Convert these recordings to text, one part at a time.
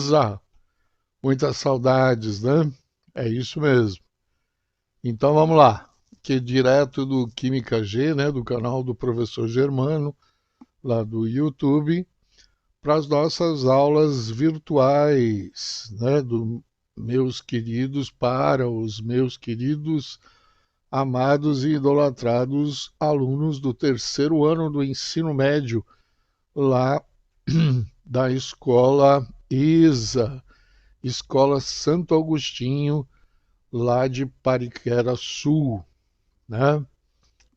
Beleza? Muitas saudades, né? É isso mesmo. Então vamos lá. Que direto do Química G, né, do canal do professor Germano, lá do YouTube, para as nossas aulas virtuais, né, do meus queridos para os meus queridos amados e idolatrados alunos do terceiro ano do ensino médio lá da escola ESA, Escola Santo Agostinho, lá de Pariquera Sul, né?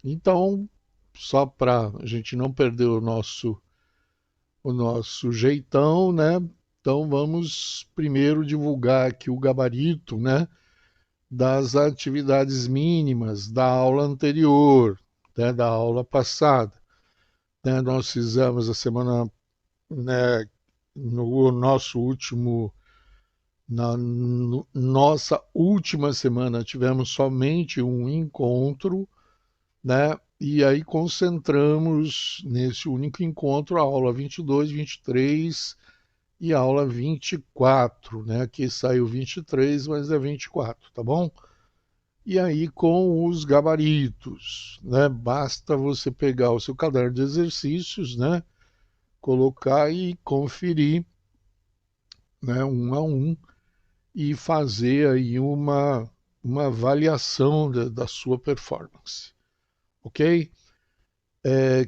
Então, só para a gente não perder o nosso jeitão, né? Então, vamos primeiro divulgar aqui o gabarito, né? Das atividades mínimas da aula anterior, né? Da aula passada, né? Nós fizemos a semana, né? No nosso último nossa última semana tivemos somente um encontro, né? E aí concentramos nesse único encontro a aula 22, 23 e a aula 24, né? Aqui saiu 23, mas é 24, tá bom? E aí com os gabaritos, né? Basta você pegar o seu caderno de exercícios, né? Colocar e conferir, né? Um a um e fazer aí uma avaliação da sua performance, ok?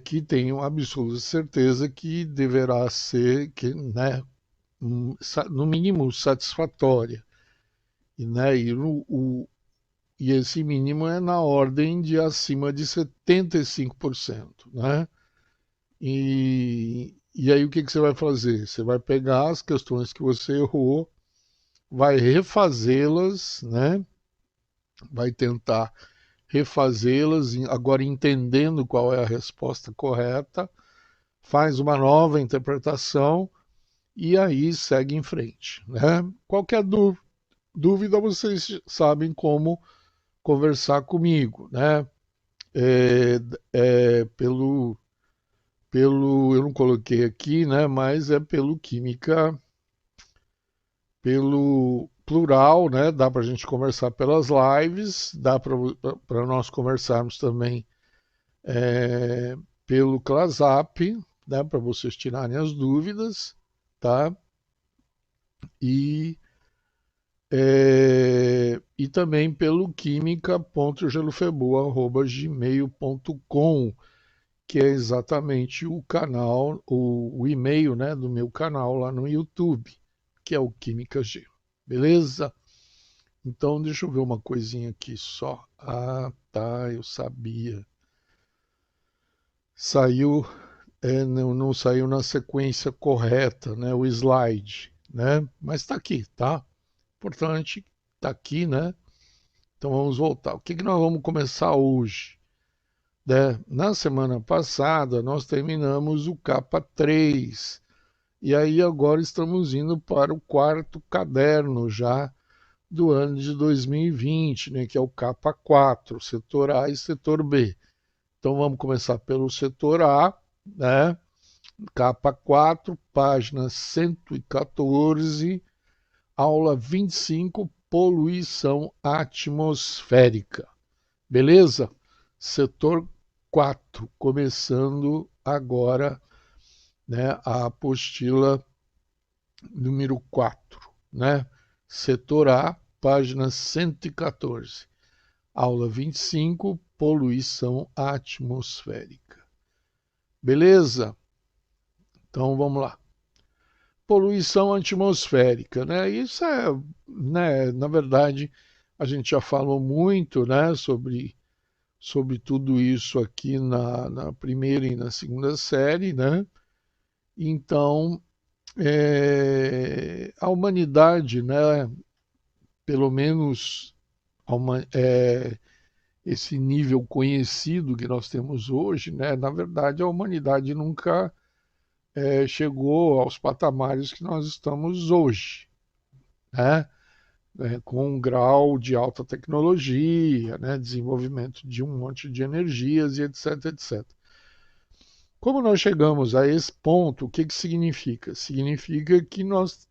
Que tenho absoluta certeza que deverá ser, que, né, no mínimo satisfatória. E, né, e esse mínimo é na ordem de acima de 75%. Né? E aí o que você vai fazer? Você vai pegar as questões que você errou, vai refazê-las, né? Vai tentar refazê-las, agora entendendo qual é a resposta correta, faz uma nova interpretação e aí segue em frente. Né? Qualquer dúvida, vocês sabem como conversar comigo. Né? É, eu não coloquei aqui, né? Mas é pelo Química, pelo plural, né? Dá para a gente conversar pelas lives, dá para nós conversarmos também é, pelo ClassApp, né, para vocês tirarem as dúvidas, tá? E, e também pelo química.gelofebu@gmail.com, que é exatamente o canal, o e-mail, né, do meu canal lá no YouTube, que é o Química G. Beleza? Então, deixa eu ver uma coisinha aqui só. Ah, tá, eu sabia. Saiu não saiu na sequência correta, né, o slide, né? Mas está aqui, tá? Importante, está aqui, né? Então vamos voltar. O que que nós vamos começar hoje? Né? Na semana passada nós terminamos o capa 3 e aí agora estamos indo para o quarto caderno já do ano de 2020, né? Que é o capa 4, setor A e setor B. Então vamos começar pelo setor A, né? Capa 4, página 114, aula 25, poluição atmosférica. Beleza? Setor 4, começando agora, né, a apostila número 4, né? Setor A, página 114, aula 25, poluição atmosférica. Beleza? Então vamos lá. Poluição atmosférica, né? Isso é, né, na verdade, a gente já falou muito, né, sobre tudo isso aqui na primeira e na segunda série, né? Então, a humanidade, né, pelo menos esse nível conhecido que nós temos hoje, né, na verdade, a humanidade nunca chegou aos patamares que nós estamos hoje, né? Com um grau de alta tecnologia, né? Desenvolvimento de um monte de energias e etc, etc. Como nós chegamos a esse ponto, o que que significa? Significa que nós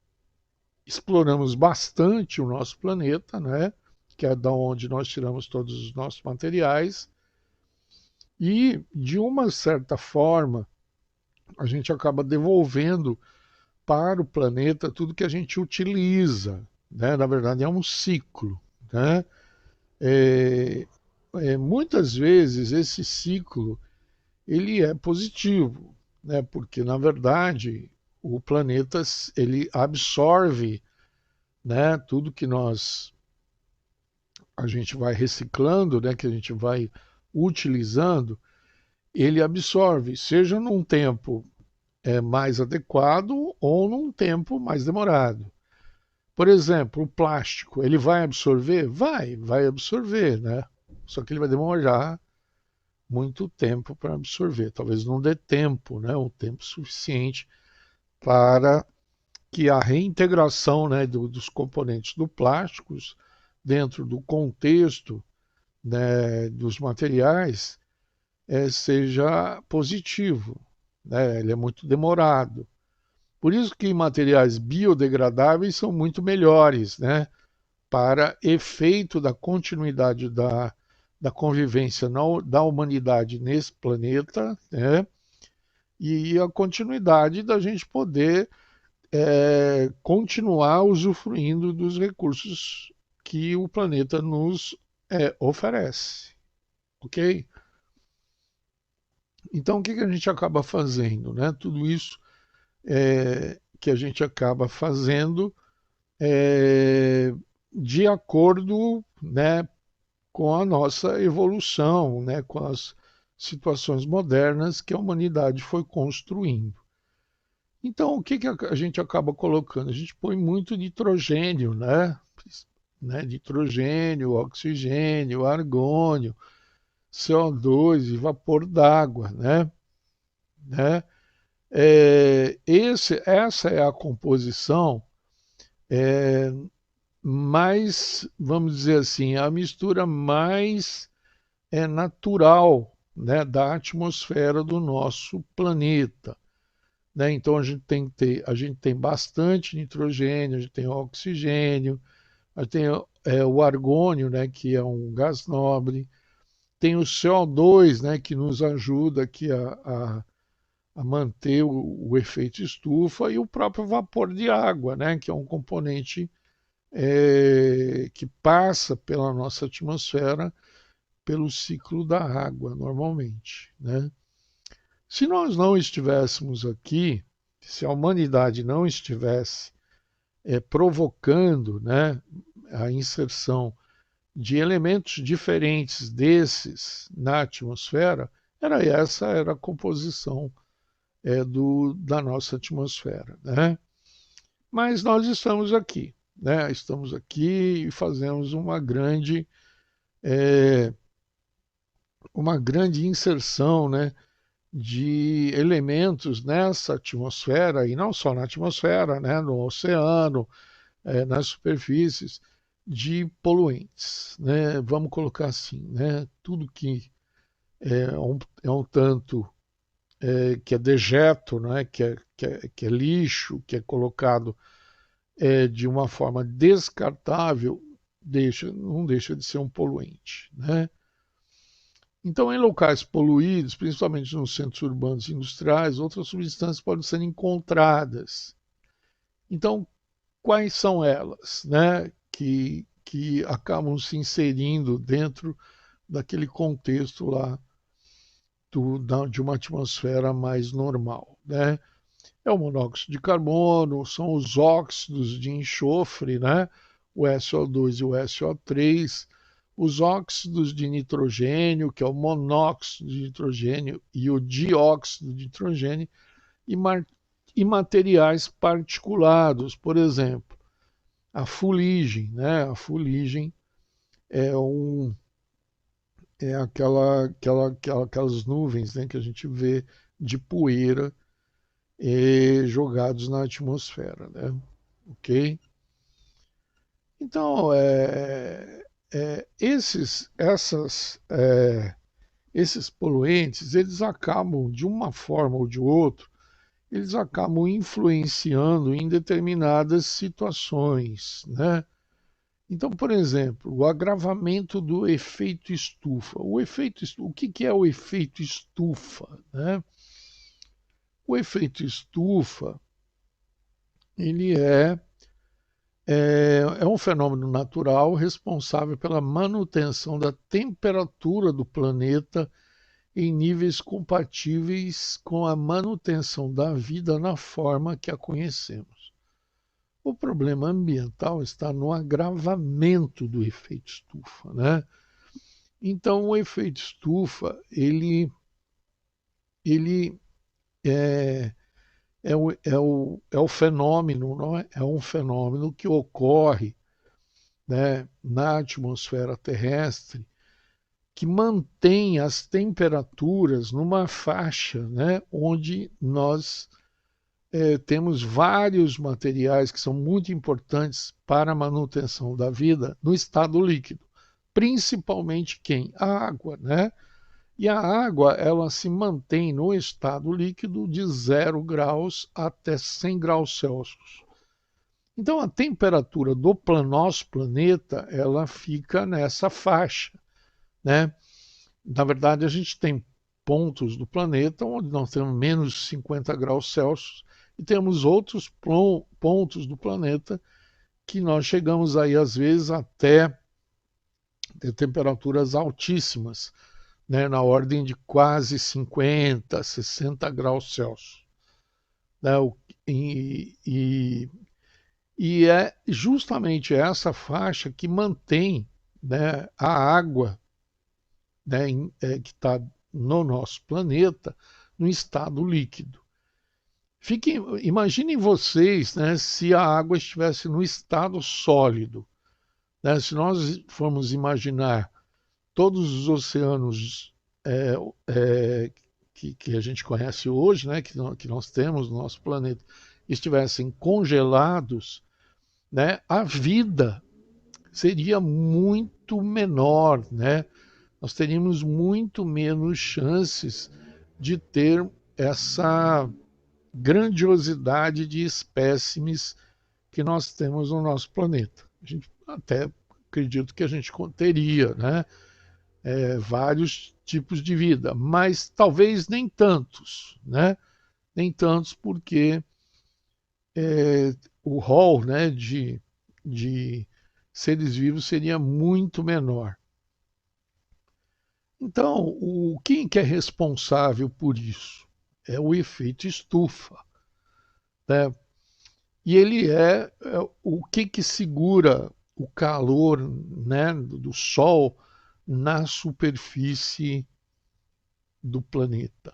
exploramos bastante o nosso planeta, né? Que é da onde nós tiramos todos os nossos materiais, e de uma certa forma a gente acaba devolvendo para o planeta tudo que a gente utiliza, né? Na verdade é um ciclo, né? É, muitas vezes esse ciclo ele é positivo, né? Porque na verdade o planeta ele absorve, né? Tudo que a gente vai reciclando, né? Que a gente vai utilizando, ele absorve, seja num tempo mais adequado ou num tempo mais demorado. Por exemplo, o plástico, ele vai absorver? Vai absorver, né? Só que ele vai demorar muito tempo para absorver. Talvez não dê tempo, né? Um tempo suficiente para que a reintegração, né, dos componentes do plásticos dentro do contexto, né, dos materiais seja positivo, né? Ele é muito demorado. Por isso que materiais biodegradáveis são muito melhores, né? Para efeito da continuidade da convivência da humanidade nesse planeta, né? E a continuidade da gente poder continuar usufruindo dos recursos que o planeta nos oferece, ok? Então, o que a gente acaba fazendo, né? Tudo isso que a gente acaba fazendo é, de acordo, né, com a nossa evolução, né, com as situações modernas que a humanidade foi construindo. Então, o que a gente acaba colocando? A gente põe muito nitrogênio, né? Nitrogênio, oxigênio, argônio, CO2 e vapor d'água, né? Essa é a composição mais, vamos dizer assim, a mistura mais natural, né, da atmosfera do nosso planeta. Né? Então a gente tem bastante nitrogênio, a gente tem oxigênio, a gente tem o argônio, né, que é um gás nobre, tem o CO2, né, que nos ajuda aqui a manter o efeito estufa, e o próprio vapor de água, né, que é um componente que passa pela nossa atmosfera pelo ciclo da água, normalmente. Né? Se nós não estivéssemos aqui, se a humanidade não estivesse provocando, né, a inserção de elementos diferentes desses na atmosfera, era a composição da nossa atmosfera. Né? Mas nós estamos aqui, né? Estamos aqui e fazemos uma grande inserção, né, de elementos nessa atmosfera, e não só na atmosfera, né, no oceano, nas superfícies, de poluentes. Né? Vamos colocar assim, né? Tudo que é um tanto que é dejeto, né? Que é lixo, que é colocado de uma forma descartável, não deixa de ser um poluente. Né? Então, em locais poluídos, principalmente nos centros urbanos e industriais, outras substâncias podem ser encontradas. Então, quais são elas, né, que acabam se inserindo dentro daquele contexto lá de uma atmosfera mais normal? Né? É o monóxido de carbono, são os óxidos de enxofre, né, o SO2 e o SO3, os óxidos de nitrogênio, que é o monóxido de nitrogênio e o dióxido de nitrogênio, e materiais particulados, por exemplo, a fuligem, né? A fuligem é aquelas nuvens, né, que a gente vê de poeira jogados na atmosfera, né? Ok? Então, esses poluentes, eles acabam, de uma forma ou de outra, eles acabam influenciando em determinadas situações, né? Então, por exemplo, o agravamento do efeito estufa. O que é o efeito estufa, né? O efeito estufa, ele é um fenômeno natural responsável pela manutenção da temperatura do planeta em níveis compatíveis com a manutenção da vida na forma que a conhecemos. O problema ambiental está no agravamento do efeito estufa, né? Então, o efeito estufa, ele é, é o fenômeno, não é? É um fenômeno que ocorre, né, na atmosfera terrestre, que mantém as temperaturas numa faixa, né, onde nós temos vários materiais que são muito importantes para a manutenção da vida no estado líquido, principalmente quem? A água, né? E a água, ela se mantém no estado líquido de 0 graus até 100 graus Celsius. Então, a temperatura do nosso planeta, ela fica nessa faixa, né? Na verdade, a gente tem pontos do planeta onde nós temos menos 50 graus Celsius e temos outros pontos do planeta que nós chegamos aí, às vezes, até ter temperaturas altíssimas, né, na ordem de quase 50, 60 graus Celsius. Né, e, e, e é justamente essa faixa que mantém, né, a água, né, que está no nosso planeta no estado líquido. Imaginem vocês, né, se a água estivesse no estado sólido. Né, se nós formos imaginar todos os oceanos é, que a gente conhece hoje, né, que nós temos no nosso planeta, estivessem congelados, né, a vida seria muito menor, né? Nós teríamos muito menos chances de ter essa grandiosidade de espécimes que nós temos no nosso planeta. A gente até acredito que a gente teria, né? Vários tipos de vida, mas talvez nem tantos, né? Nem tantos porque o rol, né, de seres vivos seria muito menor. Então, quem que é responsável por isso? É o efeito estufa, né? E ele o que segura o calor, né, do Sol na superfície do planeta.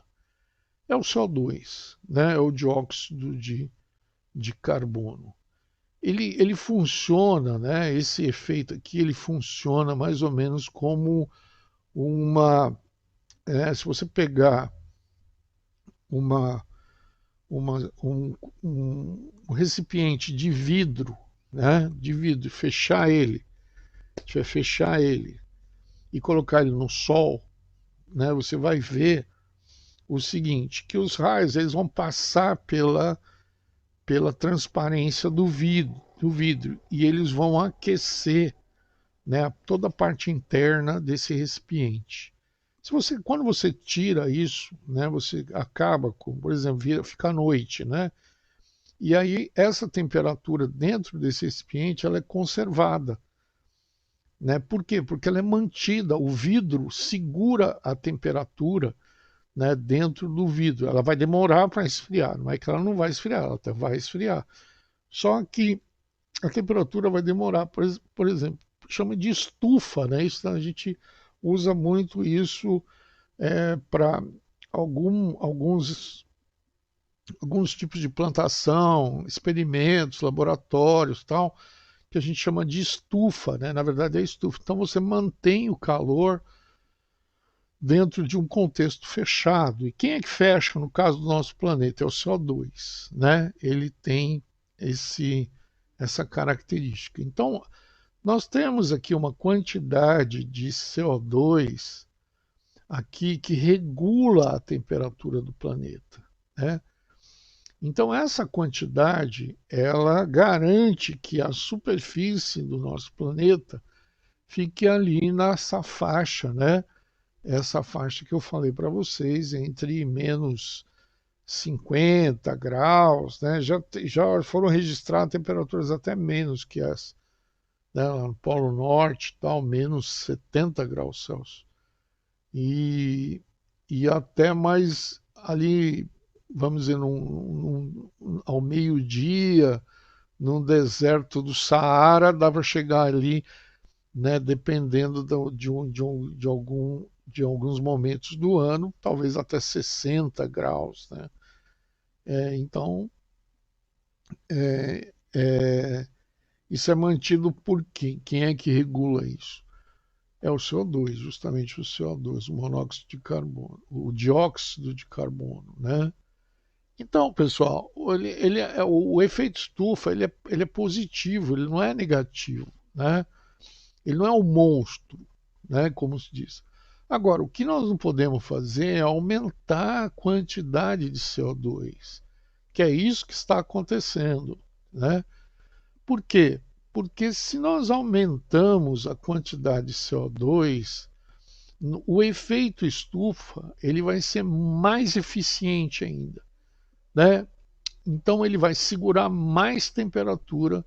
É o CO2, né? É o dióxido de carbono. Ele funciona, né? Esse efeito aqui, ele funciona mais ou menos como uma... se você pegar uma, um recipiente de vidro, né? De vidro, fechar ele, se vai fechar ele e colocar ele no sol, né? Você vai ver o seguinte, que os raios eles vão passar pela transparência do vidro e eles vão aquecer, né, toda a parte interna desse recipiente. Quando você tira isso, né, você acaba com, por exemplo, fica à noite, né? E aí essa temperatura dentro desse recipiente ela é conservada, né? Por quê? Porque ela é mantida, o vidro segura a temperatura, né, dentro do vidro. Ela vai demorar para esfriar, não é que ela não vai esfriar, ela até vai esfriar. Só que a temperatura vai demorar, por exemplo, chama de estufa, né? Isso a gente usa muito isso para alguns tipos de plantação, experimentos, laboratórios, tal, que a gente chama de estufa, né? Na verdade é estufa. Então você mantém o calor dentro de um contexto fechado. E quem é que fecha no caso do nosso planeta? É o CO2, né? Ele tem essa característica. Então, nós temos aqui uma quantidade de CO2 aqui que regula a temperatura do planeta, né? Então, essa quantidade, ela garante que a superfície do nosso planeta fique ali nessa faixa, né? Essa faixa que eu falei para vocês, entre menos 50 graus, né? Já foram registradas temperaturas até menos que essa, né? Lá no Polo Norte, tal, menos 70 graus Celsius. E, e até mais ali, vamos dizer, ao meio-dia, no deserto do Saara, dava para chegar ali, né, dependendo de alguns momentos do ano, talvez até 60 graus. Né? Então, é, é, isso é mantido por quem? Quem é que regula isso? É o CO2, justamente o CO2, o monóxido de carbono, o dióxido de carbono, né? Então, pessoal, o efeito estufa ele é positivo, ele não é negativo, né? Ele não é um monstro, né? Como se diz. Agora, o que nós não podemos fazer é aumentar a quantidade de CO2, que é isso que está acontecendo, né? Por quê? Porque se nós aumentamos a quantidade de CO2, o efeito estufa ele vai ser mais eficiente ainda, né? Então ele vai segurar mais temperatura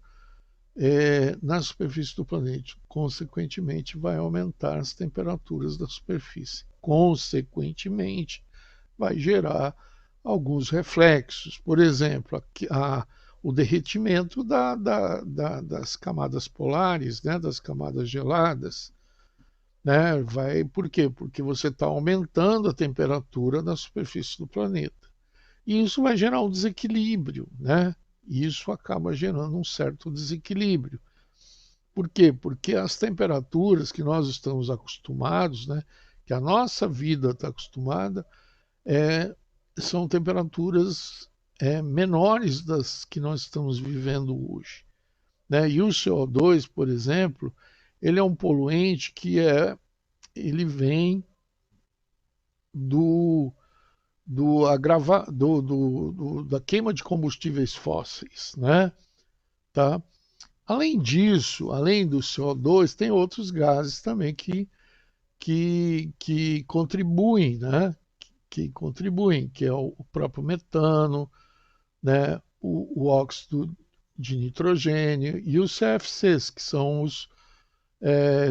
na superfície do planeta. Consequentemente, vai aumentar as temperaturas da superfície. Consequentemente, vai gerar alguns reflexos. Por exemplo, o derretimento das camadas polares, né, das camadas geladas. Né? Por quê? Porque você está aumentando a temperatura da superfície do planeta. E isso vai gerar um desequilíbrio, né? E isso acaba gerando um certo desequilíbrio. Por quê? Porque as temperaturas que nós estamos acostumados, né, que a nossa vida está acostumada, é, são temperaturas menores das que nós estamos vivendo hoje. Né? E o CO2, por exemplo, ele é um poluente ele vem do, da queima de combustíveis fósseis, né? Tá? Além disso, além do CO2, tem outros gases também que contribuem, né? Que contribuem, que é o próprio metano, né? O óxido de nitrogênio e os CFCs, que são os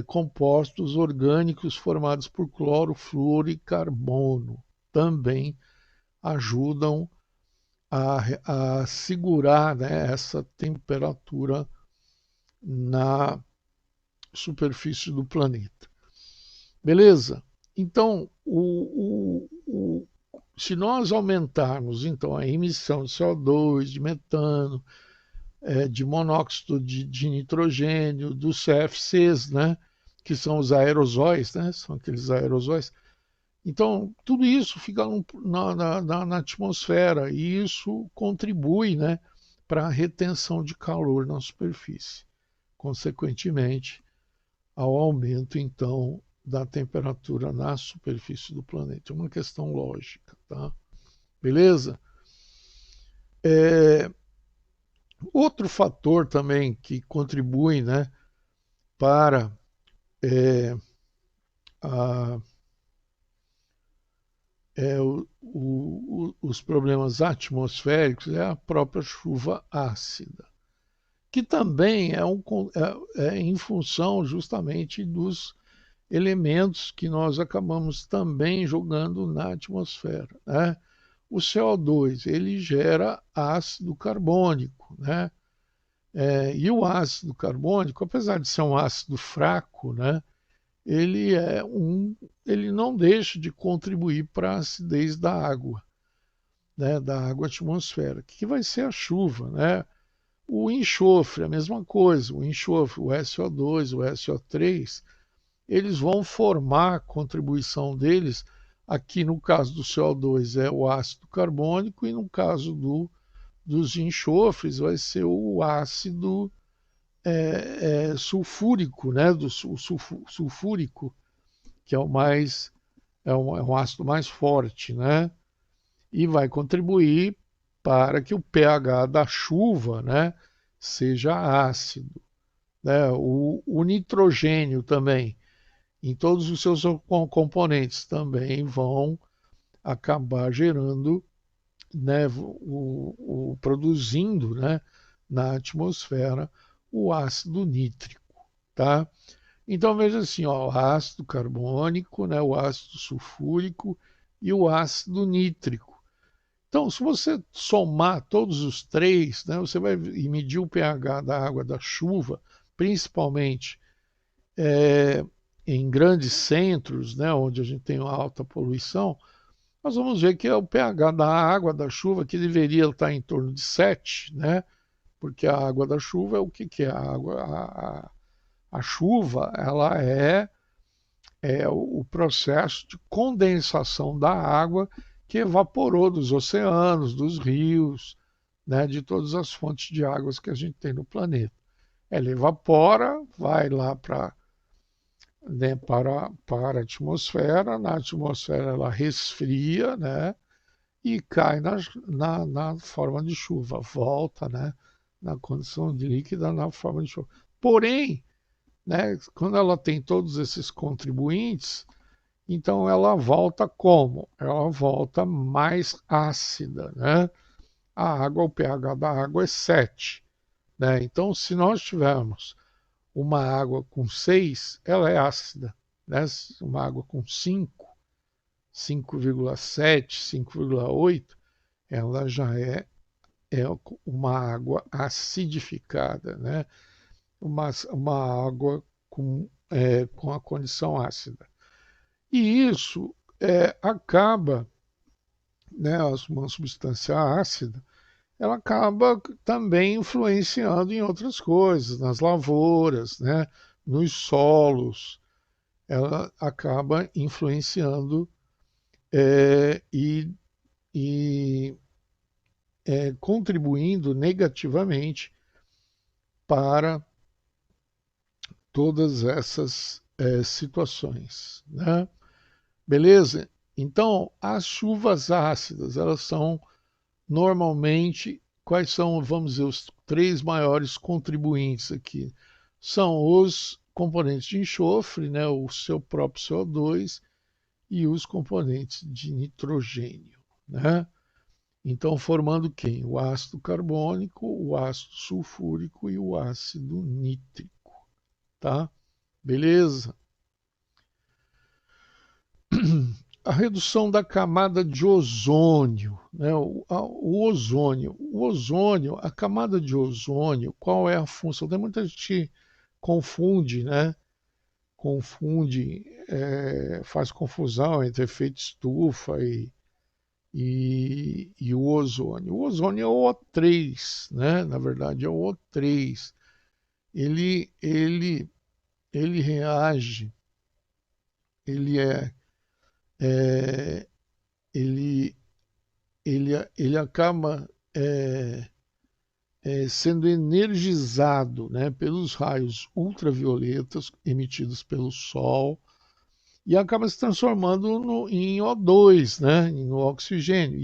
compostos orgânicos formados por cloro, flúor e carbono. Também ajudam a segurar, né, essa temperatura na superfície do planeta. Beleza? Então, se nós aumentarmos então a emissão de CO2, de metano, de monóxido de nitrogênio, dos CFCs, né, que são os aerosóis, né, são aqueles aerosóis. Então, tudo isso fica na atmosfera e isso contribui, né, para a retenção de calor na superfície. Consequentemente, ao aumento, então, da temperatura na superfície do planeta. É uma questão lógica, tá? Beleza? Outro fator também que contribui, né, para a, os problemas atmosféricos é a própria chuva ácida, que também é em função justamente dos elementos que nós acabamos também jogando na atmosfera. Né? O CO2 ele gera ácido carbônico, né? E o ácido carbônico, apesar de ser um ácido fraco, né? Ele ele não deixa de contribuir para a acidez da água, né? Da água atmosfera, que vai ser a chuva, né? O enxofre, a mesma coisa, o enxofre, o SO2, o SO3, eles vão formar a contribuição deles. Aqui no caso do CO2 é o ácido carbônico e no caso dos enxofres vai ser o ácido sulfúrico, né? Sulfúrico, que é é um ácido mais forte, né? E vai contribuir para que o pH da chuva, né, seja ácido, né? O nitrogênio também, em todos os seus componentes, também vão acabar gerando, né, produzindo, né, na atmosfera o ácido nítrico, tá? Então veja assim, ó, o ácido carbônico, né, o ácido sulfúrico e o ácido nítrico. Então, se você somar todos os três, né, você vai medir o pH da água da chuva, principalmente é, em grandes centros, né, onde a gente tem uma alta poluição, nós vamos ver que é o pH da água da chuva, que deveria estar em torno de 7, né, porque a água da chuva é o que, que é? A chuva ela é o processo de condensação da água que evaporou dos oceanos, dos rios, né, de todas as fontes de águas que a gente tem no planeta. Ela evapora, vai lá né, para a atmosfera, na atmosfera ela resfria, né, e cai na forma de chuva, volta, né, na condição de líquida na forma de chuva. Porém, né, quando ela tem todos esses contribuintes, então ela volta como? Ela volta mais ácida, né? A água, o pH da água é 7, né? Então, se nós tivermos uma água com 6, ela é ácida, né? Uma água com 5, 5,7, 5,8, ela já é uma água acidificada, né? Uma água com a condição ácida. E isso acaba, né, uma substância ácida, ela acaba também influenciando em outras coisas, nas lavouras, né, nos solos, ela acaba influenciando e contribuindo negativamente para todas essas situações, né? Beleza? Então, as chuvas ácidas, elas são normalmente, quais são, vamos dizer, os três maiores contribuintes aqui? São os componentes de enxofre, né, o seu próprio CO2 e os componentes de nitrogênio, né? Então, formando quem? O ácido carbônico, o ácido sulfúrico e o ácido nítrico, tá? Beleza? A redução da camada de ozônio, né? O ozônio, a camada de ozônio, qual é a função? Tem muita gente que confunde, né? Confunde, faz confusão entre efeito estufa e o ozônio. O ozônio é o O3, né? Na verdade é o O3. Ele, ele, ele reage, ele é ele, ele acaba sendo energizado, né, pelos raios ultravioletas emitidos pelo Sol e acaba se transformando em O2, né, no oxigênio,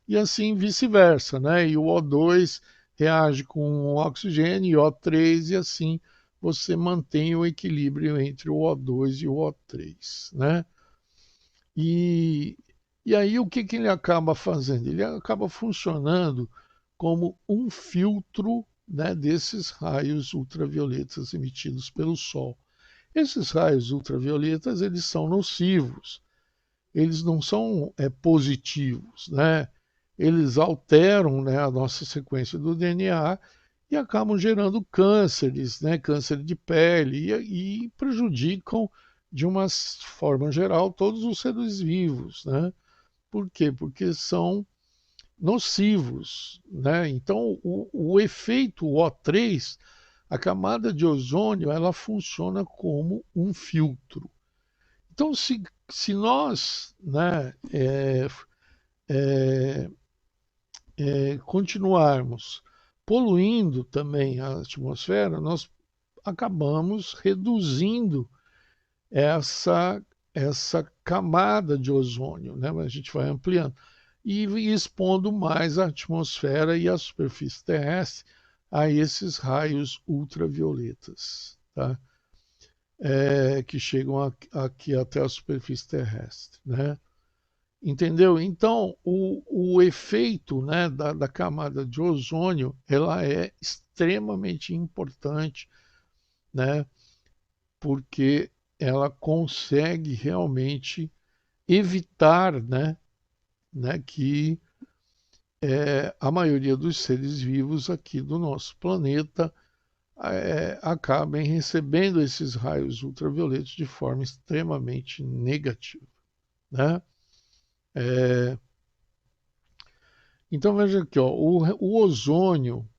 e assim vice-versa, né, e o O2 reage com o oxigênio e O3 e assim você mantém o equilíbrio entre o O2 e o O3, né? E, e aí o que, que ele acaba fazendo? Ele acaba funcionando como um filtro, né, desses raios ultravioletas emitidos pelo Sol. Esses raios ultravioletas eles são nocivos, eles não são positivos, né? Eles alteram, né, a nossa sequência do DNA e acabam gerando cânceres, né, câncer de pele e prejudicam de uma forma geral todos os seres vivos, né? Por quê? Porque são nocivos, né? Então o efeito O3, a camada de ozônio, ela funciona como um filtro. Então se nós, né, é, continuarmos poluindo também a atmosfera, nós acabamos reduzindo essa camada de ozônio, né? A gente vai ampliando. e expondo mais a atmosfera e a superfície terrestre a esses raios ultravioletas, tá? Que chegam aqui até a superfície terrestre, né? Entendeu? Então, o efeito, né, da camada de ozônio, ela é extremamente importante, né, porque ela consegue realmente evitar, né, que a maioria dos seres vivos aqui do nosso planeta acabem recebendo esses raios ultravioletos de forma extremamente negativa, né? É, então veja aqui, ó, o ozônio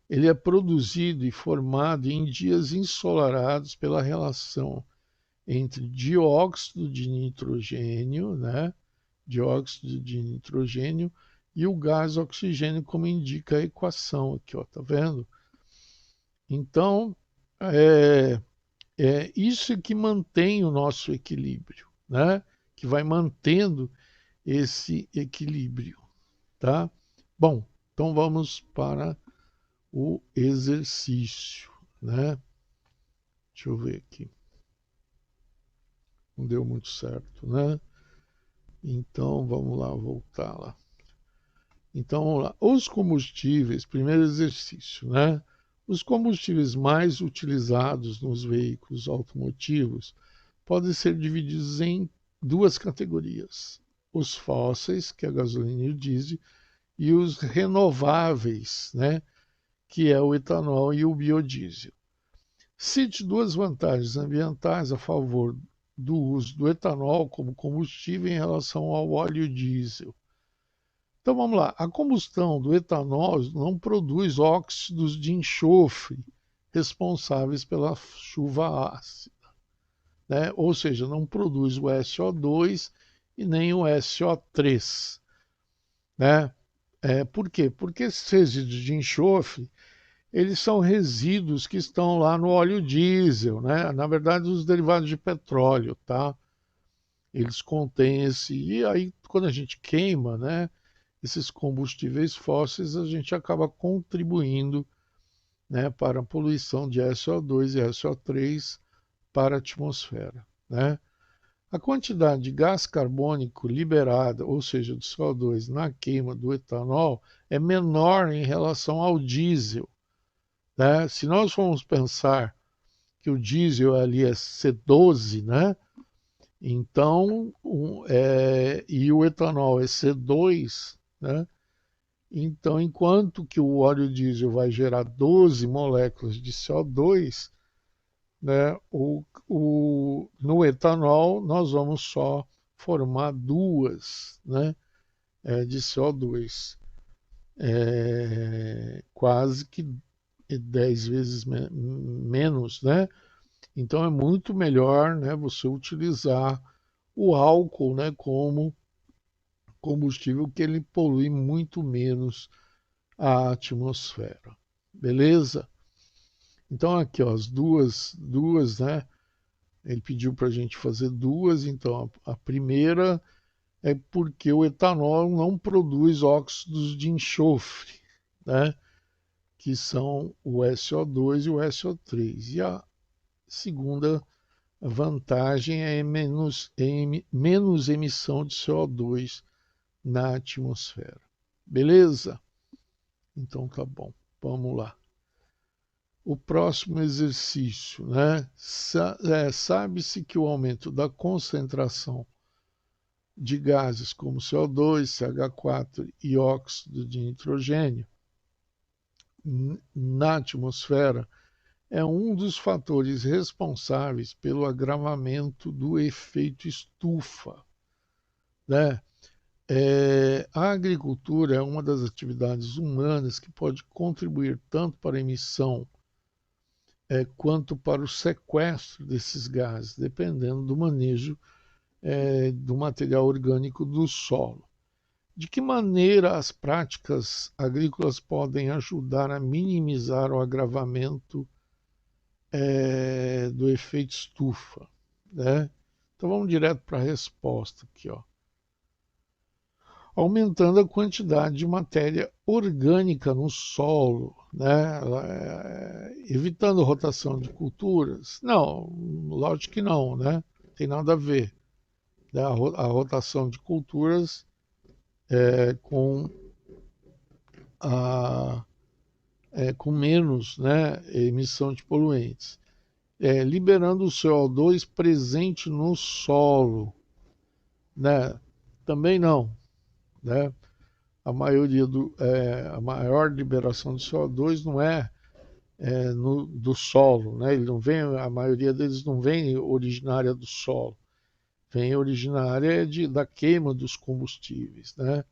ele é produzido e formado em dias ensolarados pela relação entre dióxido de nitrogênio, né? Dióxido de nitrogênio e o gás oxigênio, como indica a equação aqui, ó, tá vendo? Então, é, é isso que mantém o nosso equilíbrio, né? Que vai mantendo esse equilíbrio, tá? Bom, então vamos para o exercício, né? Deixa eu ver aqui. Não deu muito certo, né? Então vamos lá, voltar lá. Então vamos lá. Os combustíveis, primeiro exercício, né? Os combustíveis mais utilizados nos veículos automotivos podem ser divididos em duas categorias: os fósseis, que é a gasolina e o diesel, e os renováveis, né? Que é o etanol e o biodiesel. Cite duas vantagens ambientais a favor do uso do etanol como combustível em relação ao óleo diesel. Então vamos lá. A combustão do etanol não produz óxidos de enxofre responsáveis pela chuva ácida, né? Ou seja, não produz o SO2 e nem o SO3, né? Por quê? Porque esses resíduos de enxofre eles são resíduos que estão lá no óleo diesel, né? Na verdade, os derivados de petróleo, tá? Eles contêm esse. E aí, quando a gente queima, né? Esses combustíveis fósseis, a gente acaba contribuindo, né, para a poluição de SO2 e SO3 para a atmosfera, né? A quantidade de gás carbônico liberada, ou seja, do CO2, na queima do etanol, é menor em relação ao diesel, né? Se nós formos pensar que o diesel ali é C12, né? Então, e o etanol é C2, né? Então, enquanto que o óleo diesel vai gerar 12 moléculas de CO2, né? No etanol nós vamos só formar duas, né? De CO2. Quase que 10 vezes menos, né? Então é muito melhor, né, você utilizar o álcool, né, como combustível, que ele polui muito menos a atmosfera. Beleza? Então aqui, ó, as duas, né? Ele pediu para a gente fazer duas. Então a primeira é porque o etanol não produz óxidos de enxofre, né? Que são o SO2 e o SO3. E a segunda vantagem é menos emissão de CO2 na atmosfera. Beleza? Então tá bom. Vamos lá. O próximo exercício, né? Sabe-se que o aumento da concentração de gases como CO2, CH4 e óxido de nitrogênio na atmosfera é um dos fatores responsáveis pelo agravamento do efeito estufa, né? A agricultura é uma das atividades humanas que pode contribuir tanto para a emissão quanto para o sequestro desses gases, dependendo do manejo do material orgânico do solo. De que maneira as práticas agrícolas podem ajudar a minimizar o agravamento do efeito estufa, né? Então vamos direto para a resposta aqui, ó. aumentando a quantidade de matéria orgânica no solo, né? Evitando rotação de culturas. Não, lógico que não, né? Tem nada a ver, né? A rotação de culturas com, a, com menos, né, emissão de poluentes. Liberando o CO2 presente no solo, né? Também não, né? A maior liberação de CO2 não do solo, né? Ele não vem, a maioria deles não vem originária do solo, vem originária da queima dos combustíveis, né?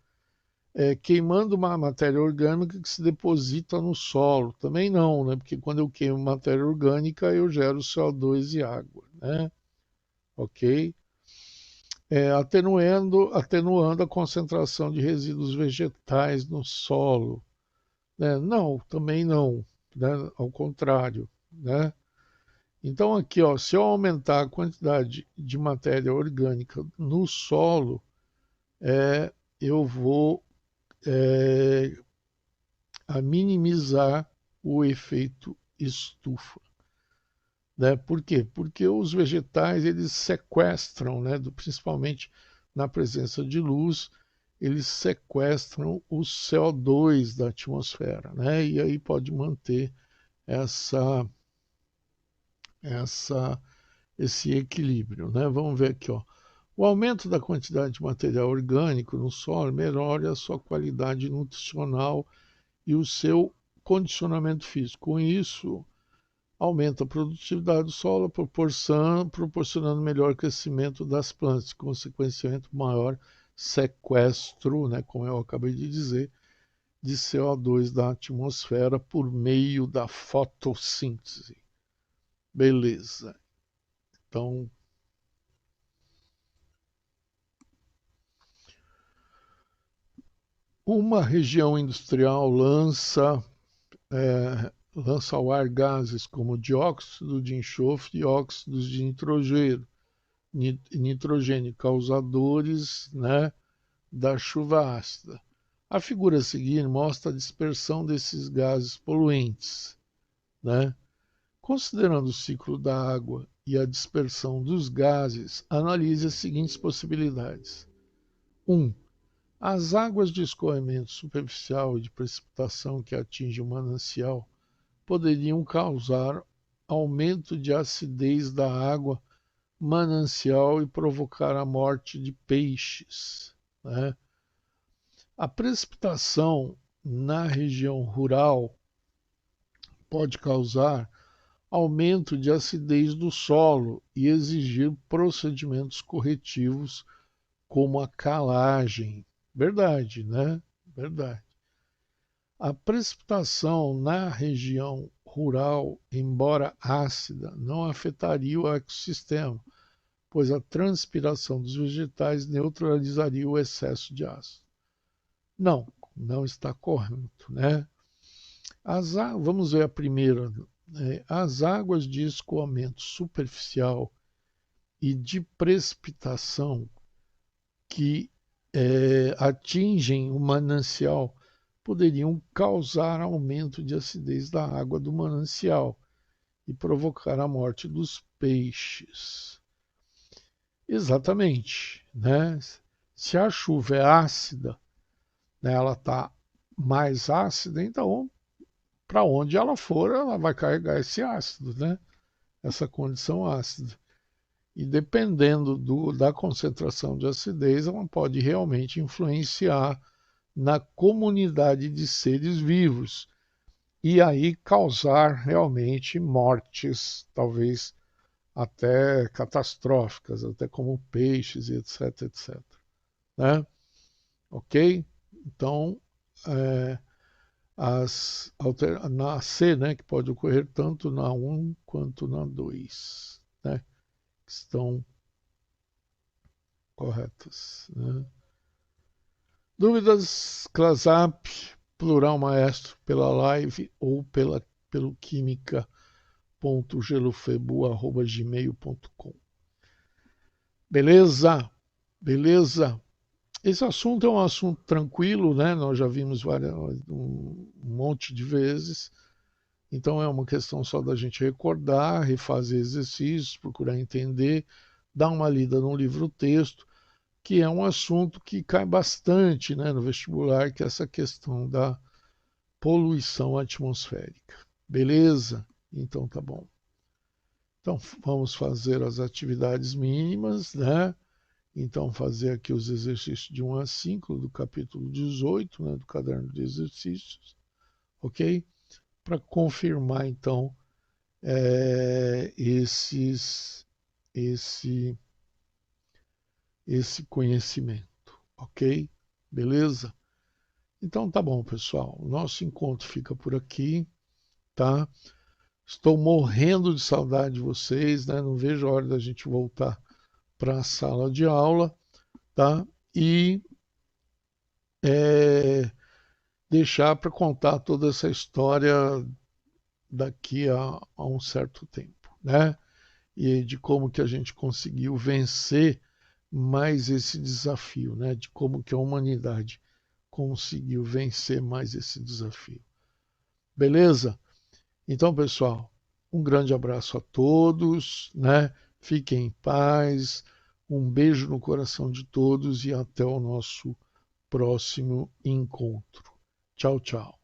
Queimando uma matéria orgânica que se deposita no solo, também não, né? Porque quando eu queimo matéria orgânica eu gero CO2 e água, né? Ok? Atenuando a concentração de resíduos vegetais no solo, né? Não, também não, né? Ao contrário, né? Então aqui, ó, se eu aumentar a quantidade de matéria orgânica no solo, eu vou é, a minimizar o efeito estufa, né? Por quê? Porque os vegetais eles sequestram, né? Principalmente na presença de luz, eles sequestram o CO2 da atmosfera, né? E aí pode manter essa essa esse equilíbrio, né? Vamos ver aqui, ó. O aumento da quantidade de material orgânico no solo melhora a sua qualidade nutricional e o seu condicionamento físico. Com isso, aumenta a produtividade do solo, proporcionando melhor crescimento das plantas, consequentemente maior sequestro, né, como eu acabei de dizer, de CO2 da atmosfera por meio da fotossíntese. Beleza. Então, uma região industrial lança ao ar gases como dióxido de enxofre e óxidos de nitrogênio, causadores, né, da chuva ácida. A figura a seguir mostra a dispersão desses gases poluentes, né? Considerando o ciclo da água e a dispersão dos gases, analise as seguintes possibilidades. 1. As águas de escoamento superficial e de precipitação que atingem o manancial poderiam causar aumento de acidez da água manancial e provocar a morte de peixes, né? A precipitação na região rural pode causar aumento de acidez do solo e exigir procedimentos corretivos como a calagem. Verdade, né? Verdade. A precipitação na região rural, embora ácida, não afetaria o ecossistema, pois a transpiração dos vegetais neutralizaria o excesso de ácido. Não, não está correto, né? Vamos ver a primeira. As águas de escoamento superficial e de precipitação que atingem o manancial poderiam causar aumento de acidez da água do manancial e provocar a morte dos peixes. Exatamente, né? Se a chuva é ácida, né, ela está mais ácida, então para onde ela for, ela vai carregar esse ácido, né? Essa condição ácida. E dependendo da concentração de acidez, ela pode realmente influenciar na comunidade de seres vivos e aí causar realmente mortes, talvez até catastróficas, até como peixes, etc, etc. Né? Ok? Então, na C, né, que pode ocorrer tanto na 1 quanto na 2, né, que estão corretas. Né? Dúvidas, Clasap, Plural Maestro, pela live ou pelo química.gelofebu@gmail.com. Beleza? Beleza? Esse assunto é um assunto tranquilo, né? Nós já vimos um monte de vezes. Então é uma questão só da gente recordar, refazer exercícios, procurar entender, dar uma lida no livro-texto, que é um assunto que cai bastante, né, no vestibular, que é essa questão da poluição atmosférica. Beleza? Então tá bom. Então vamos fazer as atividades mínimas, né? Então fazer aqui os exercícios de 1 a 5 do capítulo 18, né, do caderno de exercícios, ok? Para confirmar então esses, esse, esse conhecimento, ok? Beleza? Então tá bom, pessoal. O nosso encontro fica por aqui, tá? Estou morrendo de saudade de vocês, né? Não vejo a hora da gente voltar para a sala de aula, tá? E é, deixar para contar toda essa história daqui a um certo tempo, né? E de como que a gente conseguiu vencer mais esse desafio, né? De como que a humanidade conseguiu vencer mais esse desafio. Beleza? Então, pessoal, um grande abraço a todos, né? Fiquem em paz, um beijo no coração de todos e até o nosso próximo encontro. Tchau, tchau.